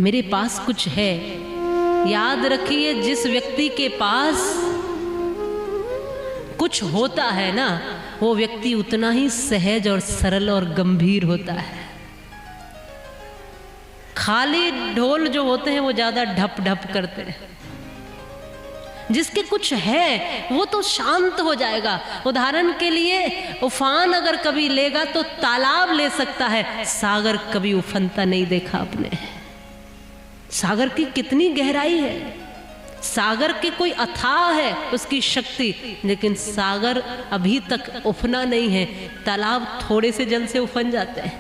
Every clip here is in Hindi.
मेरे पास कुछ है। याद रखिए, जिस व्यक्ति के पास कुछ होता है ना, वो व्यक्ति उतना ही सहज और सरल और गंभीर होता है। खाली ढोल जो होते हैं वो ज्यादा ढप ढप करते हैं। जिसके कुछ है वो तो शांत हो जाएगा। उदाहरण के लिए, उफान अगर कभी लेगा तो तालाब ले सकता है, सागर कभी उफनता नहीं देखा आपने। सागर की कितनी गहराई है, सागर की कोई अथाह है उसकी शक्ति, लेकिन सागर अभी तक उफना नहीं है। तालाब थोड़े से जल से उफन जाते हैं।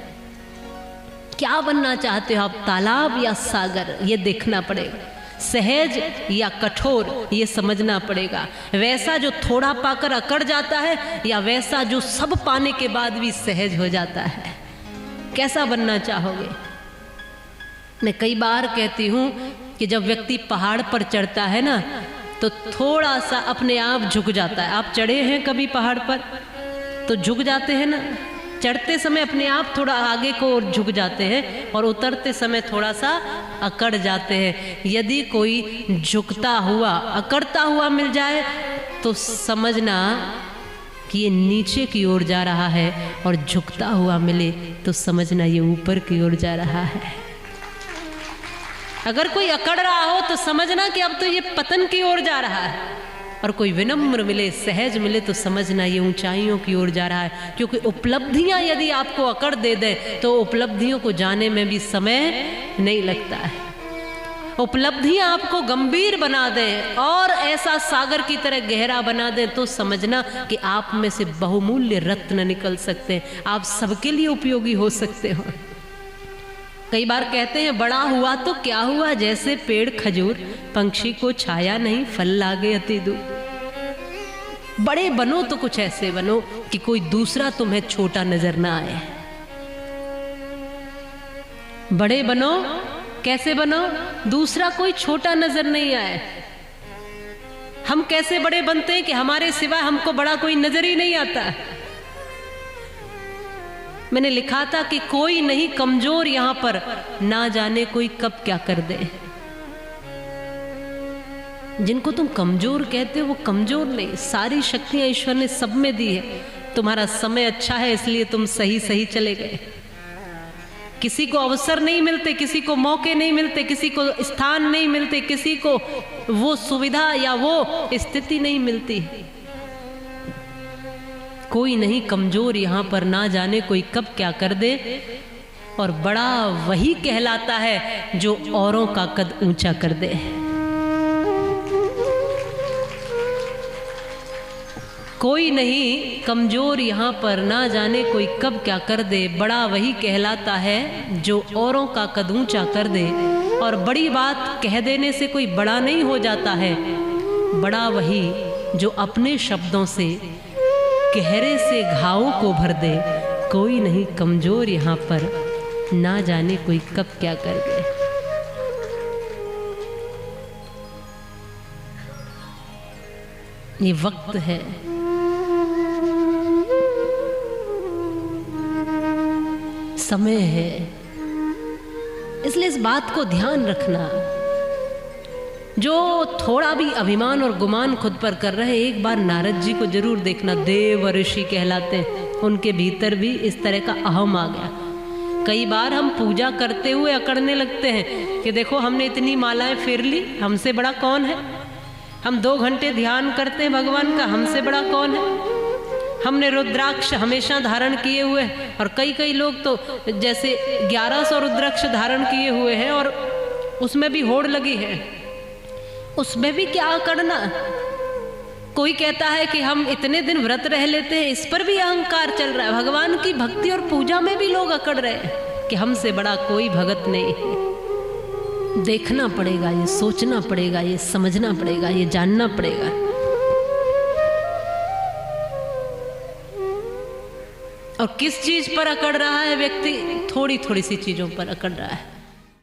क्या बनना चाहते हो आप, तालाब या सागर, ये देखना पड़ेगा। सहज या कठोर, ये समझना पड़ेगा। वैसा जो थोड़ा पाकर अकड़ जाता है, या वैसा जो सब पाने के बाद भी सहज हो जाता है। कैसा बनना चाहोगे? मैं कई बार कहती हूं कि जब व्यक्ति पहाड़ पर चढ़ता है ना, तो थोड़ा सा अपने आप झुक जाता है। आप चढ़े हैं कभी पहाड़ पर, तो झुक जाते हैं ना। चढ़ते समय अपने आप थोड़ा आगे को झुक जाते हैं, और उतरते समय थोड़ा सा अकड़ जाते हैं। यदि कोई झुकता हुआ, अकड़ता हुआ मिल जाए तो समझना कि ये नीचे की ओर जा रहा है, और झुकता हुआ मिले तो समझना ये ऊपर की ओर जा रहा है। अगर कोई अकड़ रहा हो तो समझना कि अब तो ये पतन की ओर जा रहा है, और कोई विनम्र मिले, सहज मिले तो समझना ये ऊंचाइयों की ओर जा रहा है। क्योंकि उपलब्धियां यदि आपको अकड़ दे दे तो उपलब्धियों को जाने में भी समय नहीं लगता है। उपलब्धियां आपको गंभीर बना दें और ऐसा सागर की तरह गहरा बना दें तो समझना कि आप में से बहुमूल्य रत्न निकल सकते हैं। आप सबके लिए उपयोगी हो सकते हो। कई बार कहते हैं बड़ा हुआ तो क्या हुआ, जैसे पेड़ खजूर, पंछी को छाया नहीं, फल लागे अति दूर। बड़े बनो तो कुछ ऐसे बनो कि कोई दूसरा तुम्हें छोटा नजर ना आए। बड़े बनो, कैसे बनो, दूसरा कोई छोटा नजर नहीं आए। हम कैसे बड़े बनते हैं कि हमारे सिवा हमको बड़ा कोई नजर ही नहीं आता। मैंने लिखा था कि कोई नहीं कमजोर यहां पर, ना जाने कोई कब क्या कर दे। जिनको तुम कमजोर कहते हो वो कमजोर नहीं, सारी शक्तियां ईश्वर ने सब में दी है। तुम्हारा समय अच्छा है इसलिए तुम सही सही चले गए। किसी को अवसर नहीं मिलते, किसी को मौके नहीं मिलते, किसी को स्थान नहीं मिलते, किसी को वो सुविधा या वो स्थिति नहीं मिलती। कोई नहीं कमजोर यहां पर, ना जाने कोई कब क्या कर दे। और बड़ा वही कहलाता है जो औरों का कद ऊंचा कर दे। कोई नहीं कमजोर यहां पर, ना जाने कोई कब क्या कर दे। बड़ा वही कहलाता है जो औरों का कद ऊंचा कर दे। और बड़ी बात कह देने से कोई बड़ा नहीं हो जाता है। बड़ा वही जो अपने शब्दों से गहरे से घावों को भर दे। कोई नहीं कमजोर यहां पर, ना जाने कोई कब क्या कर दे। ये वक्त है, समय है, इसलिए इस बात को ध्यान रखना। जो थोड़ा भी अभिमान और गुमान खुद पर कर रहे हैं, एक बार नारद जी को जरूर देखना। देव ऋषि कहलाते हैं, उनके भीतर भी इस तरह का अहम आ गया। कई बार हम पूजा करते हुए अकड़ने लगते हैं कि देखो हमने इतनी मालाएं फेर ली, हमसे बड़ा कौन है। हम 2 घंटे ध्यान करते हैं भगवान का, हमसे बड़ा कौन है। हमने रुद्राक्ष हमेशा धारण किए हुए, और कई लोग तो जैसे 1100 रुद्राक्ष धारण किए हुए हैं और उसमें भी होड़ लगी है, उसमें भी क्या करना। कोई कहता है कि हम इतने दिन व्रत रह लेते हैं, इस पर भी अहंकार चल रहा है। भगवान की भक्ति और पूजा में भी लोग अकड़ रहे हैं कि हमसे बड़ा कोई भगत नहीं है। देखना पड़ेगा, ये सोचना पड़ेगा, ये समझना पड़ेगा, ये जानना पड़ेगा। और किस चीज पर अकड़ रहा है व्यक्ति? थोड़ी थोड़ी सी चीजों पर अकड़ रहा है।